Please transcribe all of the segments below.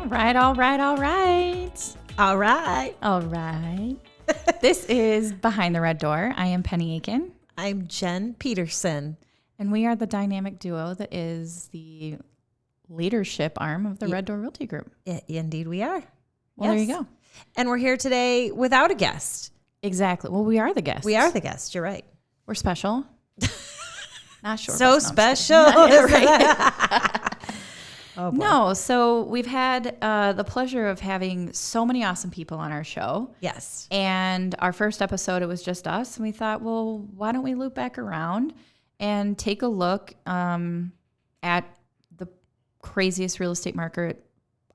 All right, all right, all right. All right. All right. This is Behind the Red Door. I am Penney Aiken. I'm Jen Petersen. And we are the dynamic duo that is the leadership arm of the Red Door Realty Group. Indeed we are. Well, There you go. And we're here today without a guest. Exactly. Well, we are the guests. We are the guest. You're right. We're special. Not sure. So special. Oh, no, so we've had the pleasure of having so many awesome people on our show. Yes. And our first episode, it was just us. And we thought, well, why don't we loop back around and take a look at the craziest real estate market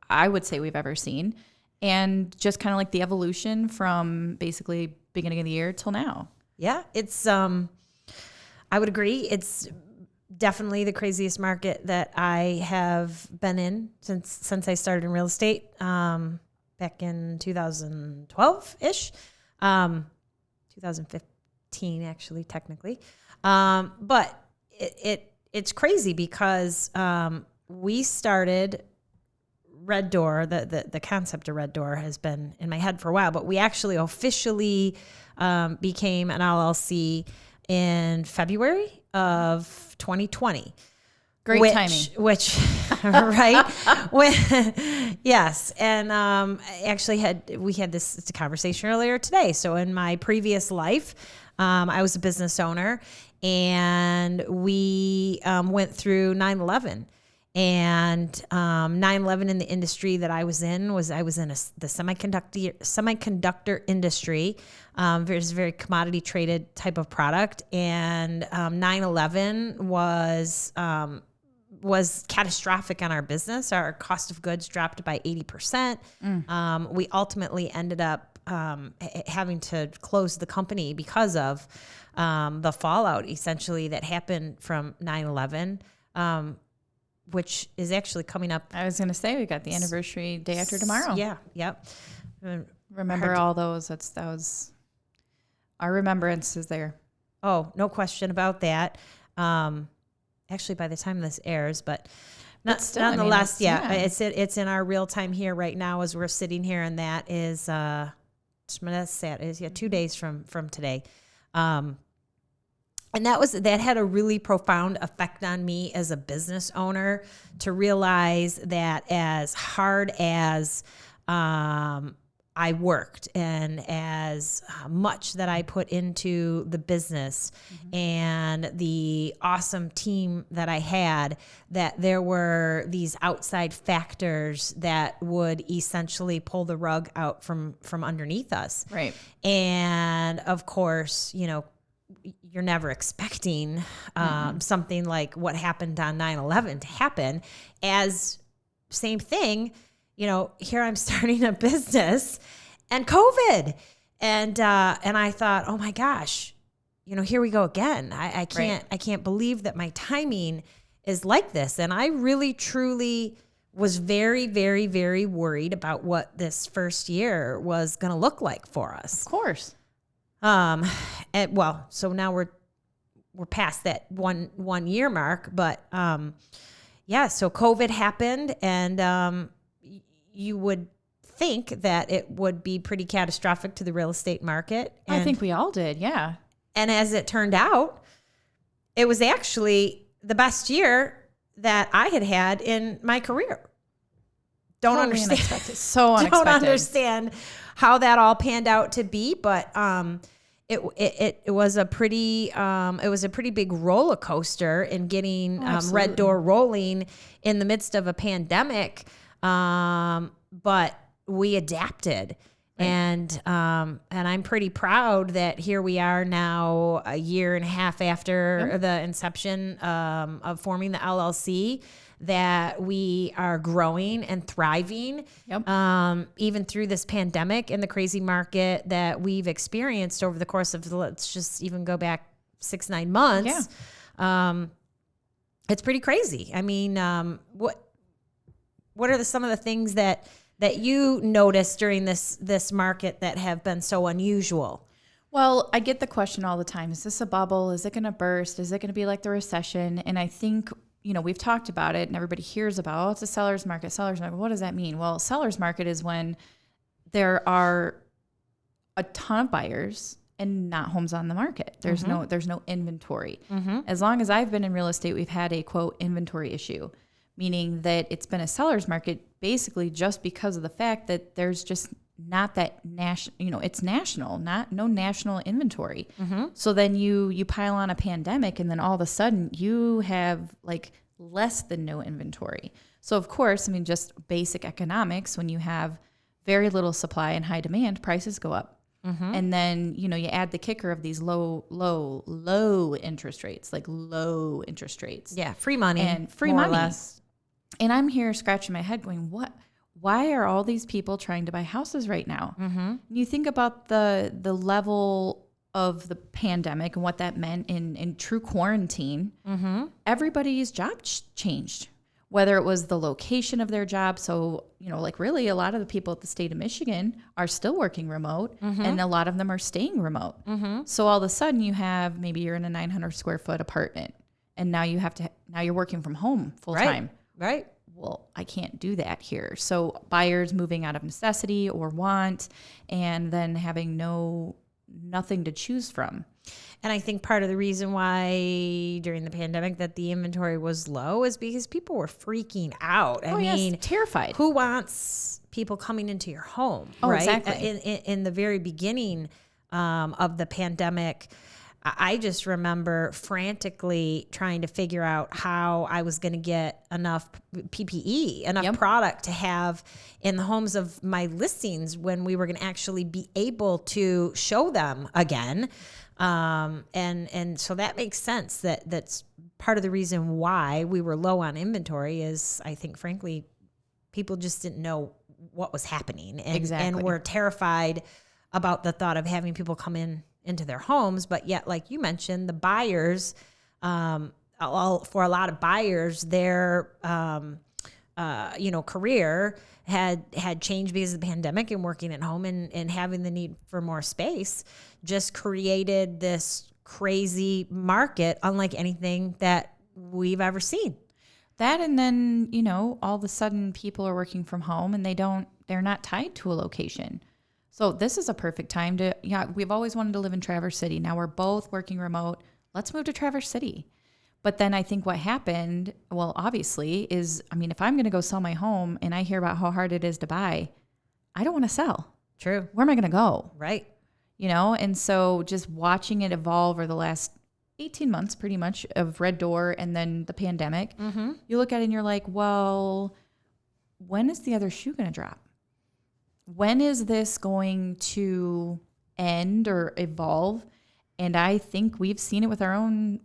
I would say we've ever seen. And just kind of like the evolution from basically beginning of the year till now. Yeah, it's, I would agree. It's definitely the craziest market that I have been in since I started in real estate back in 2012-ish, 2015 actually, technically. But it's crazy because we started Red Door. The concept of Red Door has been in my head for a while, but we actually officially became an LLC in February of 2020. Great timing. Which, right? Yes. And actually we had this conversation earlier today. So in my previous life, I was a business owner, and we went through 9/11. And 9/11 in the industry that I was in the semiconductor industry. There's a very commodity traded type of product, and 9/11 was catastrophic on our business. Our cost of goods dropped by 80%. We ultimately ended up having to close the company because of the fallout essentially that happened from 9/11. Which is actually coming up. I was going to say, we got the anniversary day after tomorrow. Yeah. Yep. Remember all those. That was our remembrance is there. Oh, no question about that. Actually, by the time this airs, but nonetheless, it's in our real time here right now as we're sitting here, and that is that's sad. Is 2 days from today. And that had a really profound effect on me as a business owner, to realize that as hard as I worked and as much that I put into the business and the awesome team that I had, that there were these outside factors that would essentially pull the rug out from underneath us. Right. And of course, you're never expecting something like what happened on 9/11 to happen. As same thing, here I'm starting a business and COVID, and I thought, oh my gosh, here we go again. I can't believe that my timing is like this. And I really truly was very, very, very worried about what this first year was going to look like for us. Of course. So now we're past that one year mark, but, so COVID happened, and, you would think that it would be pretty catastrophic to the real estate market. And, I think we all did. Yeah. And as it turned out, it was actually the best year that I had in my career. Totally understand. Unexpected. So unexpected. Don't understand how that all panned out to be, but it was a pretty big roller coaster in getting Red Door rolling in the midst of a pandemic. But we adapted, right. And I'm pretty proud that here we are now, a year and a half after the inception of forming the LLC, that we are growing and thriving, even through this pandemic and the crazy market that we've experienced over the course of, let's just even go back 6-9 months. Yeah. It's pretty crazy. I mean, what are some of the things that you noticed during this market that have been so unusual? Well, I get the question all the time. Is this a bubble? Is it going to burst? Is it going to be like the recession? And I think we've talked about it and everybody hears about, oh, it's a seller's market, seller's market. What does that mean? Well, seller's market is when there are a ton of buyers and not homes on the market. There's no inventory. As long as I've been in real estate, we've had a quote inventory issue, meaning that it's been a seller's market basically just because of the fact that there's just not that national, it's national, no national inventory. So then you pile on a pandemic and then all of a sudden you have like less than no inventory. So of course, I mean, just basic economics, when you have very little supply and high demand, prices go up. And then, you add the kicker of these low interest rates, like low interest rates. Yeah. Free money. And free money. Less. And I'm here scratching my head going, why are all these people trying to buy houses right now? You think about the level of the pandemic and what that meant in true quarantine. Everybody's job changed, whether it was the location of their job. So, like really a lot of the people at the state of Michigan are still working remote and a lot of them are staying remote. So all of a sudden you have, maybe you're in a 900 square foot apartment and now you're working from home full time. Right. Well, I can't do that here. So buyers moving out of necessity or want, and then having nothing to choose from. And I think part of the reason why during the pandemic that the inventory was low is because people were freaking out. I mean, terrified. Who wants people coming into your home? Oh, right? Exactly. In the very beginning of the pandemic, I just remember frantically trying to figure out how I was going to get enough PPE, enough product to have in the homes of my listings when we were going to actually be able to show them again. And so that makes sense. That's part of the reason why we were low on inventory is, I think, frankly, people just didn't know what was happening and were terrified about the thought of having people come into their homes. But yet, like you mentioned, the buyers, for a lot of buyers, their, career had changed because of the pandemic and working at home and having the need for more space just created this crazy market unlike anything that we've ever seen. That, and then, all of a sudden people are working from home and they're not tied to a location. So this is a perfect time we've always wanted to live in Traverse City. Now we're both working remote. Let's move to Traverse City. But then I think what happened, well, obviously, is, if I'm going to go sell my home and I hear about how hard it is to buy, I don't want to sell. True. Where am I going to go? Right. And so just watching it evolve over the last 18 months, pretty much, of Red Door and then the pandemic, you look at it and you're like, well, when is the other shoe going to drop? When is this going to end or evolve? And I think we've seen it with our own,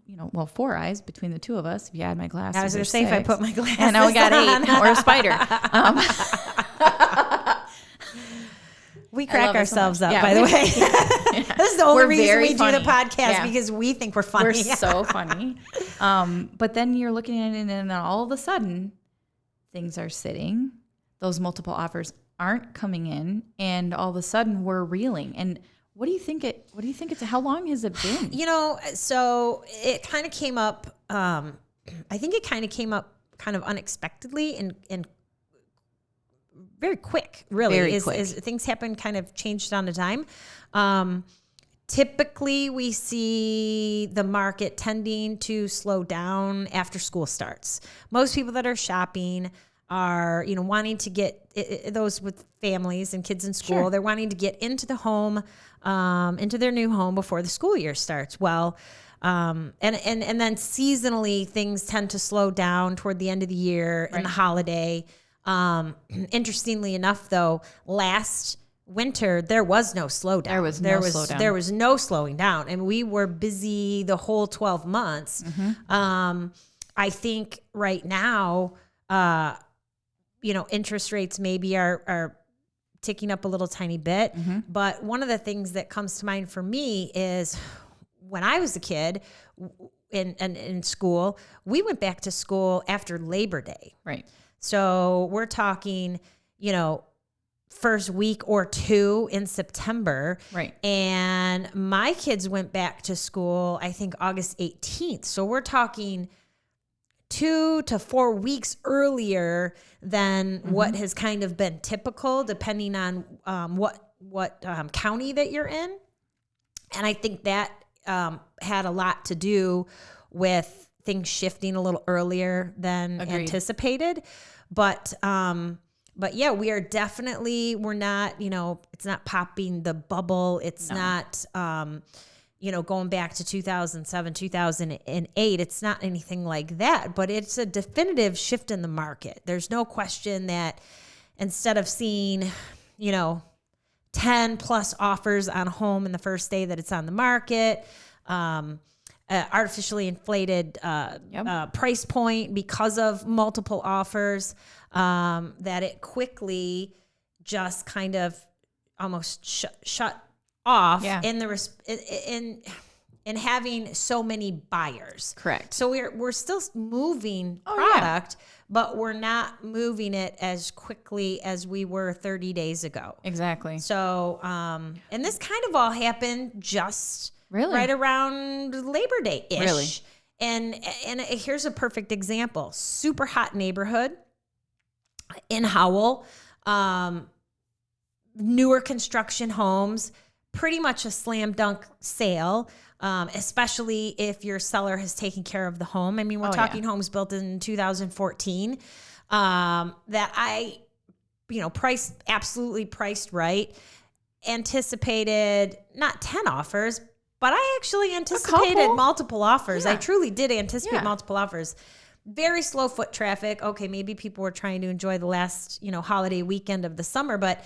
4 eyes between the two of us. If you add my glasses, I was going to say, if I put my glasses on. And now we got 8, or a spider. We crack ourselves up, by the way. This is the only reason we do the podcast, because we think we're funny. We're so funny. But then you're looking at it, and then all of a sudden, things are sitting. Those multiple offers aren't coming in, and all of a sudden, we're reeling. And what do you think how long has it been? So it kind of came up, I think it kind of came up kind of unexpectedly and very quick, really. Very quick. As things happen, kind of changed on a dime. Typically, we see the market tending to slow down after school starts. Most people that are shopping are, wanting to get those with families and kids in school. Sure. They're wanting to get into the home, into their new home before the school year starts. Well, and then seasonally things tend to slow down toward the end of the year and the holiday. Interestingly enough, though, last winter there was no slowdown. There was no slowing down, and we were busy the whole 12 months. I think right now, interest rates maybe are ticking up a little tiny bit. But one of the things that comes to mind for me is when I was a kid in school, we went back to school after Labor Day. Right. So we're talking, first week or two in September. Right. And my kids went back to school, I think August 18th. So we're talking 2 to 4 weeks earlier than what has kind of been typical, depending on what county that you're in. And I think that had a lot to do with things shifting a little earlier than anticipated. But yeah, we're not, it's not popping the bubble. It's not, going back to 2007, 2008. It's not anything like that, but it's a definitive shift in the market. There's no question that instead of seeing, 10 plus offers on a home in the first day that it's on the market, artificially inflated price point because of multiple offers, that it quickly just kind of almost shut off in having so many buyers. Correct. So we're still moving product, but we're not moving it as quickly as we were 30 days ago. Exactly. So, and this kind of all happened just right around Labor Day-ish. Really? And here's a perfect example. Super hot neighborhood in Howell. Newer construction homes, pretty much a slam dunk sale, especially if your seller has taken care of the home. I mean, we're talking homes built in 2014 that I, priced right, anticipated not 10 offers, but I actually anticipated multiple offers. I truly did anticipate multiple offers. Very slow foot traffic. Okay, maybe people were trying to enjoy the last, holiday weekend of the summer, but,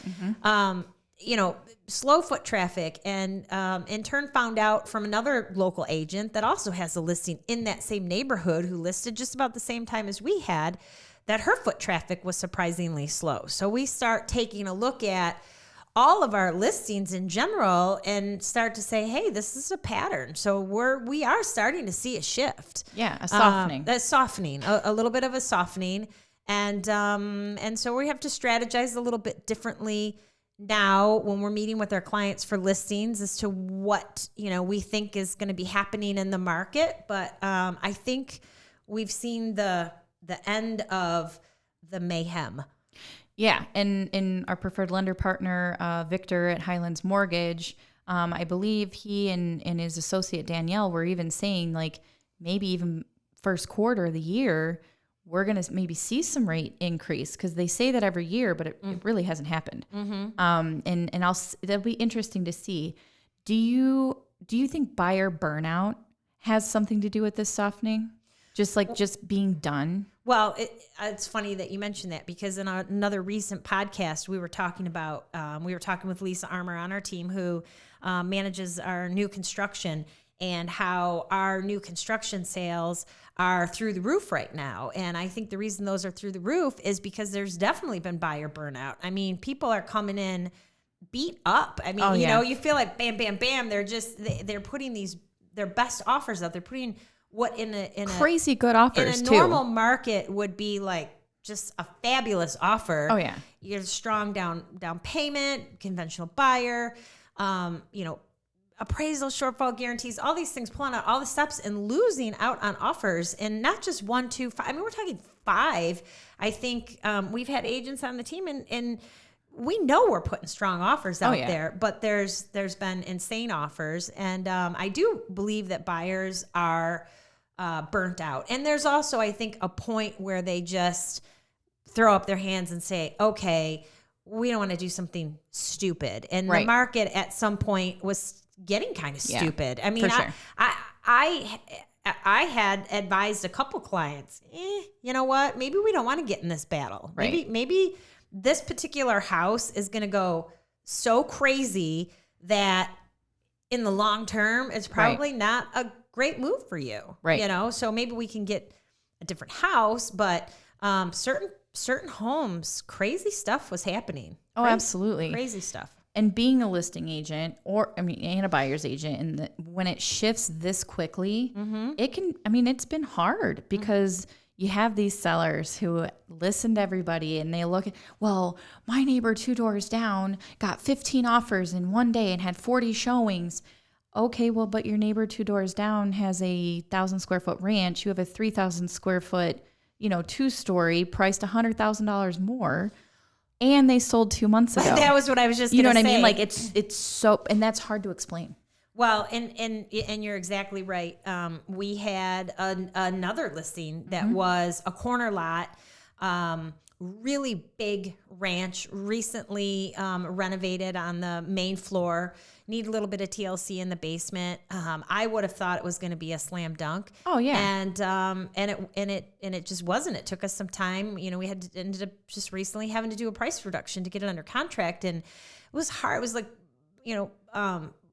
slow foot traffic. And in turn found out from another local agent that also has a listing in that same neighborhood who listed just about the same time as we had, that her foot traffic was surprisingly slow. So we start taking a look at all of our listings in general and start to say, hey, this is a pattern. So we are starting to see a shift. Yeah, a softening. That's softening, a little bit of a softening. And so we have to strategize a little bit differently now when we're meeting with our clients for listings as to what, we think is going to be happening in the market. But I think we've seen the end of the mayhem. Yeah, and in our preferred lender partner, Victor at Highlands Mortgage, I believe he and his associate Danielle were even saying, like, maybe even first quarter of the year, we're going to maybe see some rate increase, because they say that every year, but it really hasn't happened. And that'll be interesting to see. Do you think buyer burnout has something to do with this softening? Just being done? Well, it's funny that you mentioned that, because in another recent podcast, we were talking with Lisa Armour on our team, who manages our new construction, and how our new construction sales are through the roof right now. And I think the reason those are through the roof is because there's definitely been buyer burnout. I mean, people are coming in beat up. I mean, you feel like bam, bam, bam. They're putting their best offers out. They're putting what in a crazy good offers in a normal market would be like just a fabulous offer. Oh yeah, you're strong down payment, conventional buyer, appraisal, shortfall guarantees, all these things, pulling out all the steps and losing out on offers, and not just 1, 2, 5. I mean, we're talking 5. I think we've had agents on the team, and we know we're putting strong offers out there, but there's been insane offers, and I do believe that buyers are burnt out. And there's also, I think, a point where they just throw up their hands and say, okay, we don't want to do something stupid. And the market at some point was getting kind of stupid. I mean, sure. I had advised a couple clients, you know what? Maybe we don't want to get in this battle. Right. Maybe this particular house is going to go so crazy that in the long term, it's probably not a great move for you. Right. So maybe we can get a different house, but certain homes, crazy stuff was happening. Oh, absolutely. Crazy stuff. And being a listing agent and a buyer's agent, and when it shifts this quickly, it's been hard, because you have these sellers who listen to everybody, and they look at, well, my neighbor 2 doors down got 15 offers in one day and had 40 showings. Okay, well, but your neighbor 2 doors down has a 1,000 square foot ranch. You have a 3,000 square foot, 2-story priced $100,000 more, and they sold 2 months ago. That was what I was just You know gonna what I mean? say. Like it's so, and that's hard to explain. Well, and you're exactly right. We had another listing that was a corner lot, really big ranch, recently renovated on the main floor. Need a little bit of TLC in the basement. I would have thought it was going to be a slam dunk. Oh yeah, and it just wasn't. It took us some time. We ended up just recently having to do a price reduction to get it under contract, and it was hard. It was like,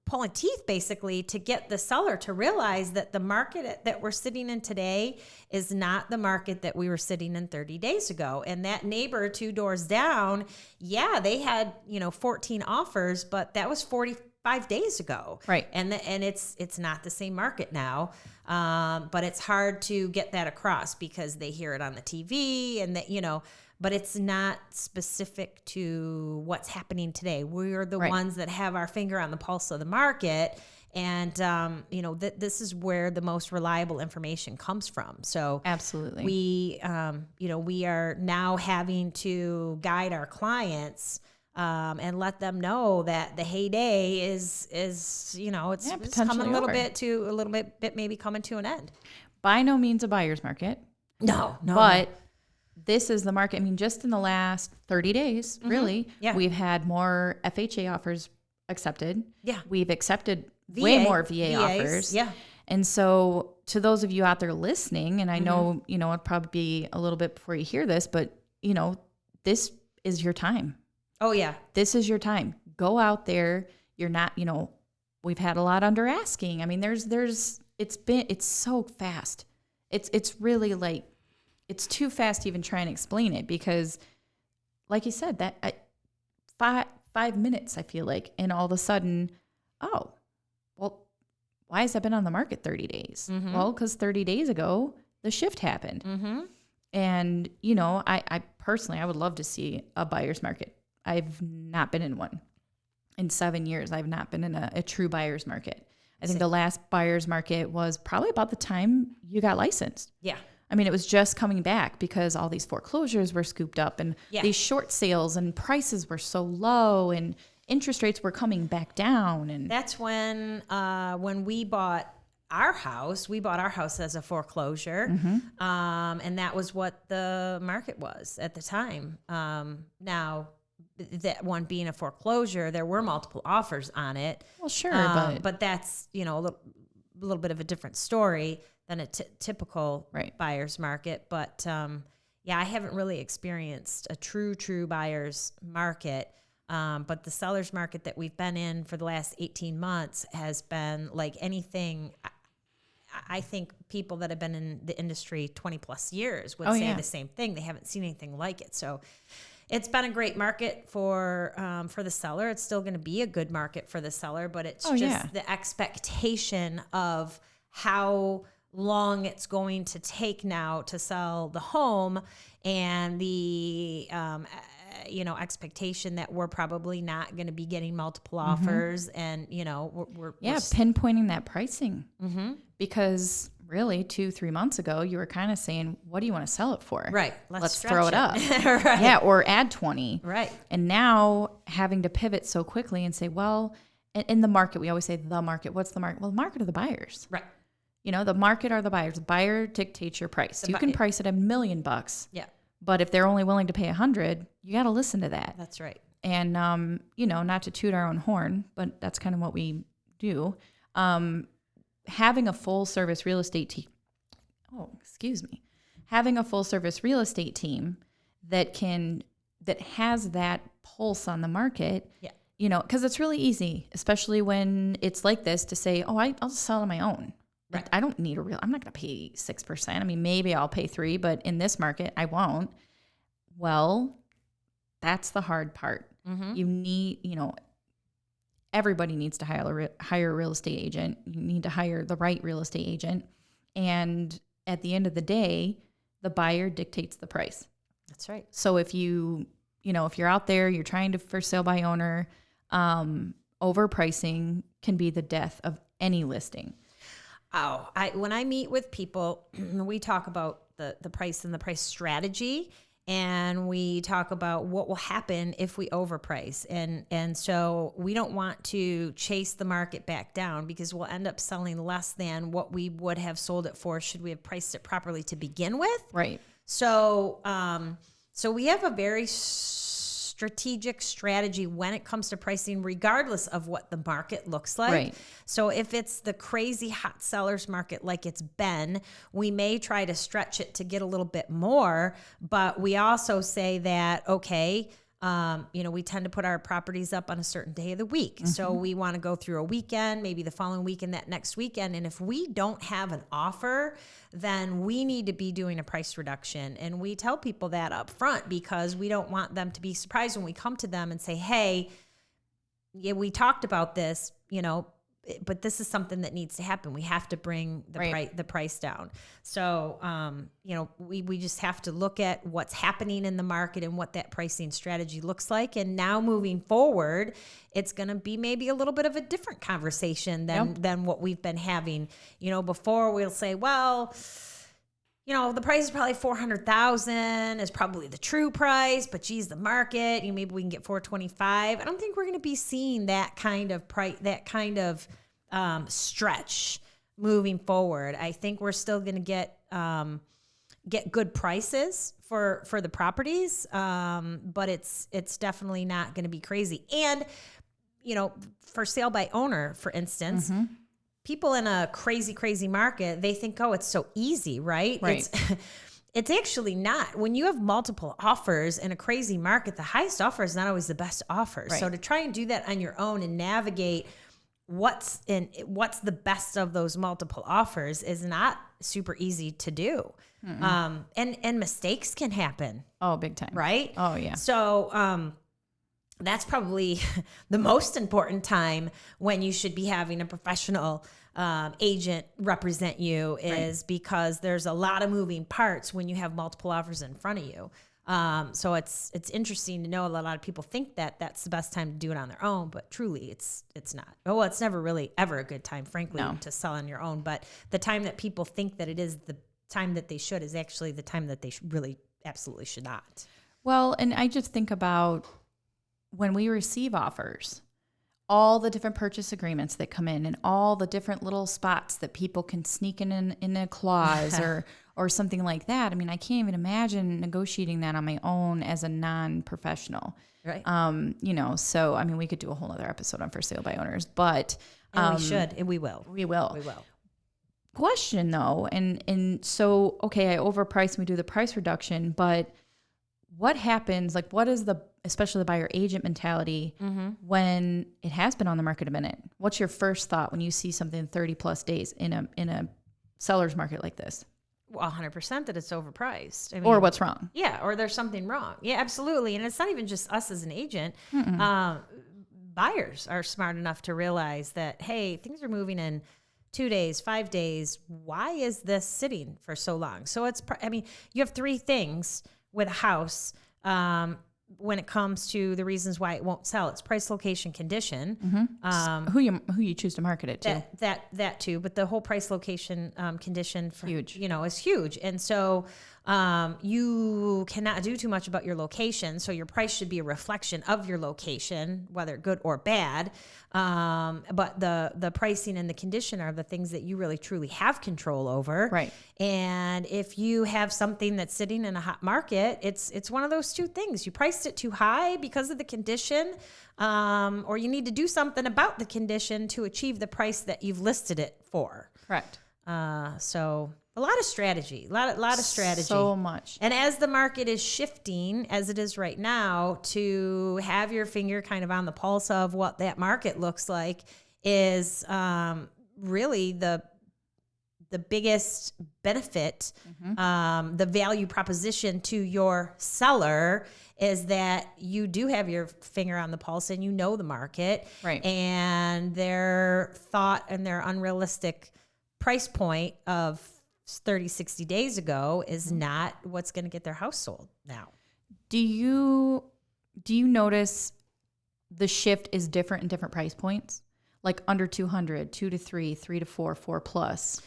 pulling teeth basically to get the seller to realize that the market that we're sitting in today is not the market that we were sitting in 30 days ago. And that neighbor 2 doors down, yeah, they had, 14 offers, but that was 45 days ago. Right. And it's not the same market now. But it's hard to get that across because they hear it on the TV and that, but it's not specific to what's happening today. We're the ones that have our finger on the pulse of the market. And, this is where the most reliable information comes from. So absolutely, we are now having to guide our clients and let them know that the heyday is it's coming a little bit maybe coming to an end. By no means a buyer's market. No. But this is the market. I mean, just in the last 30 days, really, we've had more FHA offers accepted. Yeah. We've accepted way more VA offers. Yeah. And so to those of you out there listening, and I know, it'll probably be a little bit before you hear this, but, this is your time. Oh, yeah. This is your time. Go out there. You're not, we've had a lot under asking. I mean, it's so fast. It's really like, it's too fast to even try and explain it because, like you said, that 5 minutes, I feel like, and all of a sudden, oh, well, why has that been on the market 30 days? Well, because 30 days ago, the shift happened. And, I personally, I would love to see a buyer's market. I've not been in one. In 7 years, I've not been in a true buyer's market. I think the last buyer's market was probably about the time you got licensed. Yeah. I mean, it was just coming back because all these foreclosures were scooped up and these short sales and prices were so low and interest rates were coming back down. And that's when we bought our house as a foreclosure. And that was what the market was at the time. Now, that one being a foreclosure, there were multiple offers on it. Well, sure, but that's, a little bit of a different story than a typical buyer's market. But I haven't really experienced a true buyer's market. But the seller's market that we've been in for the last 18 months has been like anything. I think people that have been in the industry 20 plus years would say the same thing. They haven't seen anything like it. So it's been a great market for the seller. It's still going to be a good market for the seller, but it's the expectation of how long it's going to take now to sell the home and the expectation that we're probably not going to be getting multiple offers and we're pinpointing that pricing because really 2-3 months ago you were kind of saying, what do you want to sell it for? Right. Let's throw it up. Right. Yeah, or add 20. Right. And now having to pivot so quickly and say, well, in the market, we always say the market. What's the market? Well, the market are the buyers. Right. The market are the buyers. The buyer dictates your price. You can price it $1 million. Yeah. But if they're only willing to pay 100, you got to listen to that. That's right. And, not to toot our own horn, but that's kind of what we do. Having a full service real estate team. Having a full service real estate team that has that pulse on the market. Yeah. Because it's really easy, especially when it's like this, to say, oh, I'll sell on my own. Right. I don't need I'm not going to pay 6%. I mean, maybe I'll pay 3%, but in this market, I won't. Well, that's the hard part. You need, everybody needs to hire a real estate agent. You need to hire the right real estate agent. And at the end of the day, the buyer dictates the price. That's right. So if if you're out there, you're trying to for sale by owner, overpricing can be the death of any listing? Oh, when I meet with people, we talk about the price and the price strategy, and we talk about what will happen if we overprice. And so we don't want to chase the market back down, because we'll end up selling less than what we would have sold it for should we have priced it properly to begin with. Right. So, so we have a very strategic strategy when it comes to pricing, regardless of what the market looks like. Right. So if it's the crazy hot sellers market like it's been, we may try to stretch it to get a little bit more, but we also say that, okay, we tend to put our properties up on a certain day of the week. Mm-hmm. So we want to go through a weekend, maybe the following weekend, that next weekend. And if we don't have an offer, then we need to be doing a price reduction. And we tell people that up front, because we don't want them to be surprised when we come to them and say, hey, yeah, we talked about this, but this is something that needs to happen. We have to bring the price down. So, we just have to look at what's happening in the market and what that pricing strategy looks like. And now moving forward, it's going to be maybe a little bit of a different conversation than what we've been having. Before we'll say, well, the price is probably $400,000 is probably the true price, but geez, the market, maybe we can get $425,000. I don't think we're going to be seeing that kind of price, that kind of stretch moving forward. I think we're still going to get good prices for the properties, but it's definitely not going to be crazy. And for sale by owner, for instance. Mm-hmm. People in a crazy market, they think, oh, it's so easy, right? Right. It's actually not. When you have multiple offers in a crazy market, the highest offer is not always the best offer. Right. So to try and do that on your own and navigate what's the best of those multiple offers is not super easy to do. And mistakes can happen. Oh, big time. Right? Oh, yeah. So, that's probably the most important time when you should be having a professional agent represent you, is because there's a lot of moving parts when you have multiple offers in front of you. So it's interesting to know a lot of people think that that's the best time to do it on their own, but truly it's not. Well, it's never really ever a good time, frankly, to sell on your own. But the time that people think that it is the time that they should is actually the time that they really absolutely should not. Well, and I just think about when we receive offers, all the different purchase agreements that come in and all the different little spots that people can sneak in a clause or something like that. I mean, I can't even imagine negotiating that on my own as a non-professional. Right. So, I mean, we could do a whole other episode on for sale by owners, but we should, and we will. We will. Question though. And so, okay, I overprice and we do the price reduction, but what happens, like what is especially the buyer agent mentality when it has been on the market a minute? What's your first thought when you see something 30 plus days in a seller's market like this? Well, 100% that it's overpriced. I mean, or what's wrong? Yeah, or there's something wrong. Yeah, absolutely. And it's not even just us as an agent. Buyers are smart enough to realize that, hey, things are moving in 2 days, 5 days. Why is this sitting for so long? So you have three things with a house when it comes to the reasons why it won't sell. It's price, location, condition. Who you choose to market it to. That too, but the whole price, location, condition huge. Is huge. And so you cannot do too much about your location. So your price should be a reflection of your location, whether good or bad. But the pricing and the condition are the things that you really truly have control over. Right. And if you have something that's sitting in a hot market, it's one of those two things. You priced it too high because of the condition, or you need to do something about the condition to achieve the price that you've listed it for. Correct. So a lot of strategy, a lot of strategy. So much. And as the market is shifting, as it is right now, to have your finger kind of on the pulse of what that market looks like is really the biggest benefit, the value proposition to your seller is that you do have your finger on the pulse and you know the market. Right. And their thought and their unrealistic price point of 30, 60 days ago is not what's going to get their house sold now. Do you notice the shift is different in different price points? like under 200, 2 to 3, 3 to 4, 4 plus?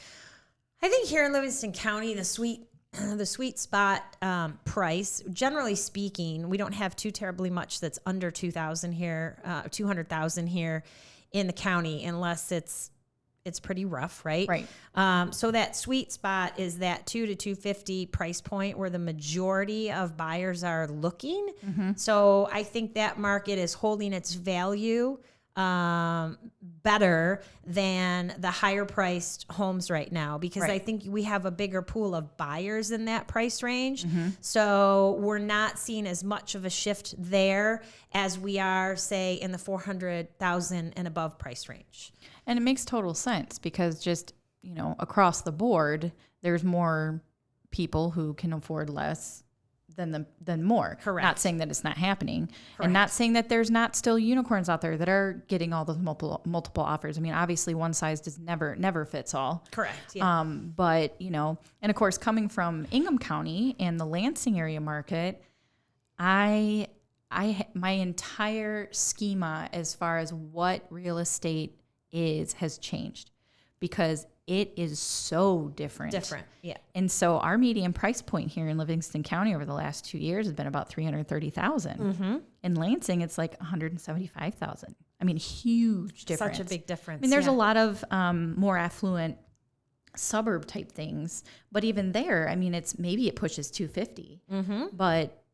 I think here in Livingston County, the sweet spot price, generally speaking, we don't have too terribly much that's under 2,000 here, 200,000 here in the county, unless it's pretty rough, right? Right. So that sweet spot is that 2 to 250 price point where the majority of buyers are looking. Mm-hmm. So I think that market is holding its value better than the higher priced homes right now, because Right. I think we have a bigger pool of buyers in that price range. Mm-hmm. So we're not seeing as much of a shift there as we are, say, in the 400,000 and above price range. And it makes total sense because just, across the board, there's more people who can afford less than more. Correct. Not saying that it's not happening. Correct. And not saying that there's not still unicorns out there that are getting all those multiple offers. I mean, obviously one size does never fits all. Correct. Yeah. But, and of course, coming from Ingham County and the Lansing area market, my entire schema as far as what real estate has changed, because it is so different. Yeah. And so our median price point here in Livingston County over the last 2 years has been about $330,000. Mm-hmm. In Lansing, it's like $175,000. I mean, huge difference. Such a big difference. I mean, there's a lot of more affluent suburb type things, but even there, I mean, maybe it pushes 250, Mm-hmm. but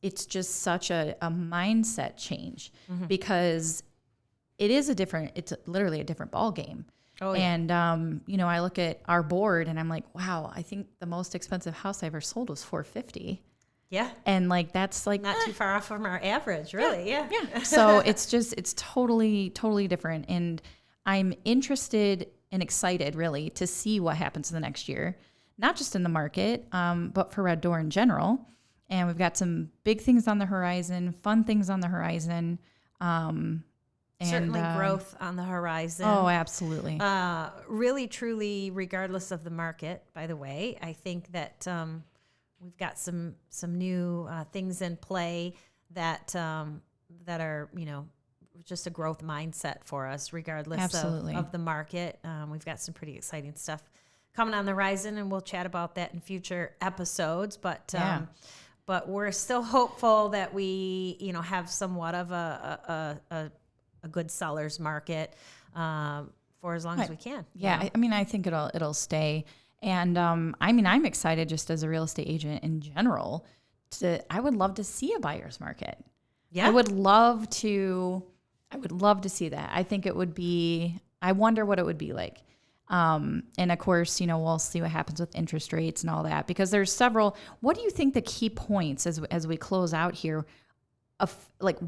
it's just such a mindset change, Mm-hmm. because it's literally a different ball game. Oh, yeah. And, I look at our board and I'm like, wow, I think the most expensive house I ever sold was $450. Yeah. And like, that's like Not too far off from our average, really. Yeah. So it's totally, totally different. And I'm interested and excited really to see what happens in the next year, not just in the market, but for Red Door in general. And we've got some big things on the horizon, fun things on the horizon. Certainly growth on the horizon. Oh, absolutely. Really, truly, regardless of the market, by the way, I think that we've got some new things in play that are, just a growth mindset for us, regardless of the market. We've got some pretty exciting stuff coming on the horizon, and we'll chat about that in future episodes. But we're still hopeful that we, have somewhat of a good seller's market for as long as we can. Yeah, I mean, I think it'll stay. And I'm excited just as a real estate agent in general. I would love to see a buyer's market. Yeah, I would love to see that. I think it would be. I wonder what it would be like. And of course, we'll see what happens with interest rates and all that, because there's several. What do you think the key points as we close out here of like?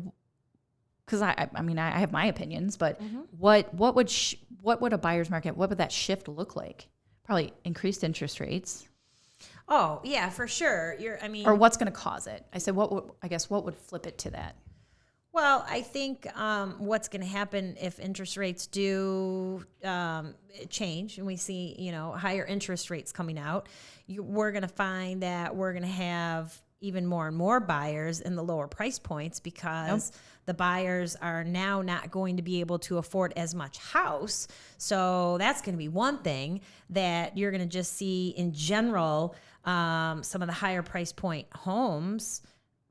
Because I have my opinions, but Mm-hmm. what would a buyer's market, what would that shift look like? Probably increased interest rates. Oh yeah, for sure. Or what's going to cause it? I said, what would flip it to that? Well, I think what's going to happen if interest rates do change and we see, higher interest rates coming out, we're going to find that we're going to have even more and more buyers in the lower price points, because the buyers are now not going to be able to afford as much house. So that's going to be one thing that you're going to just see in general. Some of the higher price point homes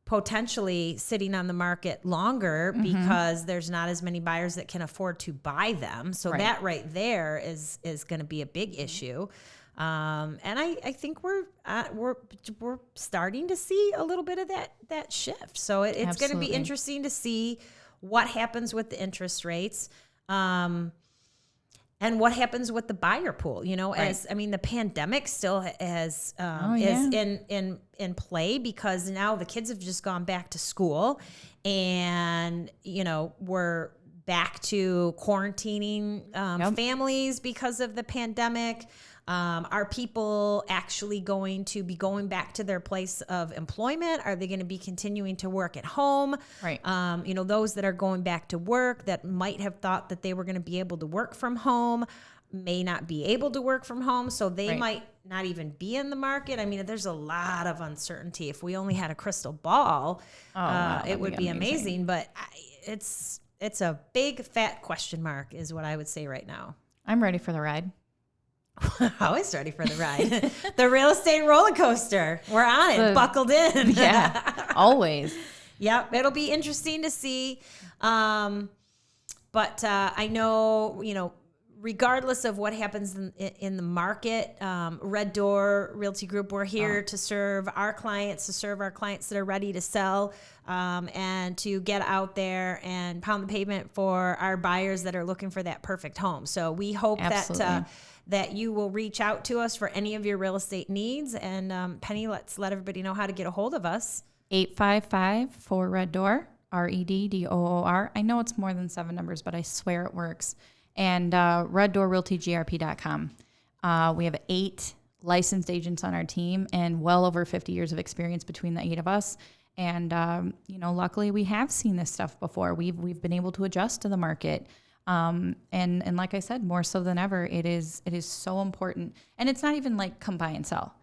potentially sitting on the market longer, Mm-hmm. because there's not as many buyers that can afford to buy them. So that right there is going to be a big issue. And I think we're starting to see a little bit of that shift. So it's going to be interesting to see what happens with the interest rates, and what happens with the buyer pool. The pandemic still is in play, because now the kids have just gone back to school, and we're back to quarantining families because of the pandemic. Are people actually going to be going back to their place of employment? Are they going to be continuing to work at home? Right. Those that are going back to work that might have thought that they were going to be able to work from home may not be able to work from home. So they might not even be in the market. I mean, there's a lot of uncertainty. If we only had a crystal ball, it would be amazing. But it's a big fat question mark is what I would say right now. I'm ready for the ride. Always ready for the ride. The real estate roller coaster. We're on it, buckled in. Yeah, always. Yep, it'll be interesting to see. But I know, regardless of what happens in the market, Red Door Realty Group, we're here to serve our clients, that are ready to sell, and to get out there and pound the pavement for our buyers that are looking for that perfect home. So we hope that you will reach out to us for any of your real estate needs. And Penny, let's let everybody know how to get a hold of us. 855-4 Door, REDDOOR. I know it's more than 7 numbers, but I swear it works. And reddoorrealtygrp.com. We have 8 licensed agents on our team and well over 50 years of experience between the 8 of us. And, luckily we have seen this stuff before. We've been able to adjust to the market. And like I said, more so than ever, it is so important. And it's not even like come buy and sell.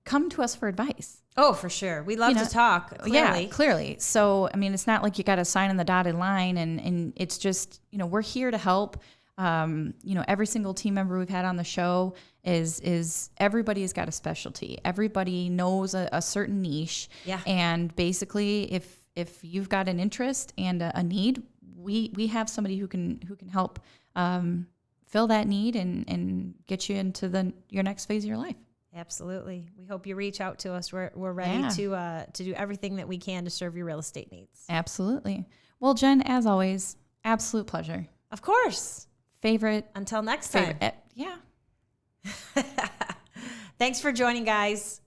Come to us for advice. Oh, for sure. We love to talk. Clearly. Yeah, clearly. So, I mean, it's not like you got to sign on the dotted line, and it's just, we're here to help. Every single team member we've had on the show is everybody has got a specialty. Everybody knows a certain niche. Yeah. And basically, if you've got an interest and a need, we have somebody who can help fill that need and get you into your next phase of your life. Absolutely. We hope you reach out to us. We're ready to do everything that we can to serve your real estate needs. Absolutely. Well, Jen, as always, absolute pleasure. Of course. Favorite. Until next time. Yeah. Thanks for joining, guys.